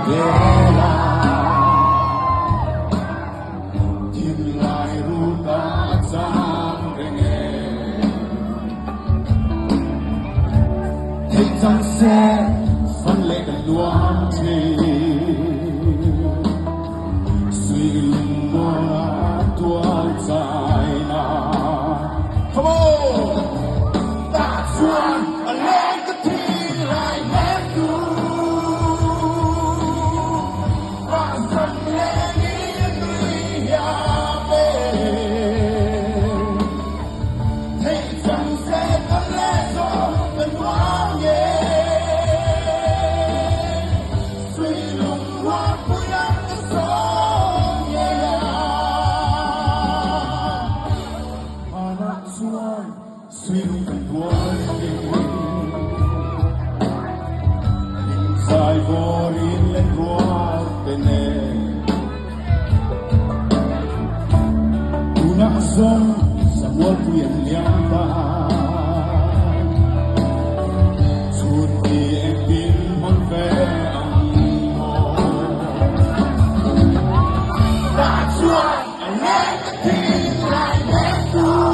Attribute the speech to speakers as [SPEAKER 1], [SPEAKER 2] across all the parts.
[SPEAKER 1] bela tìm lại ruta trong renge thích trong xe phân lệ gần luang chi suy lùng mùa tua dài na. Come on, that's one. I like the tea like that too. Suy lùng buồn dài vô in lên qua bên tu nak song sa buồn quyền liang ta suốt đi em tin mong về anh mơ that's why I like the things like that too.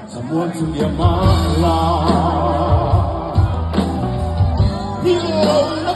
[SPEAKER 1] Someone to be a man, you know the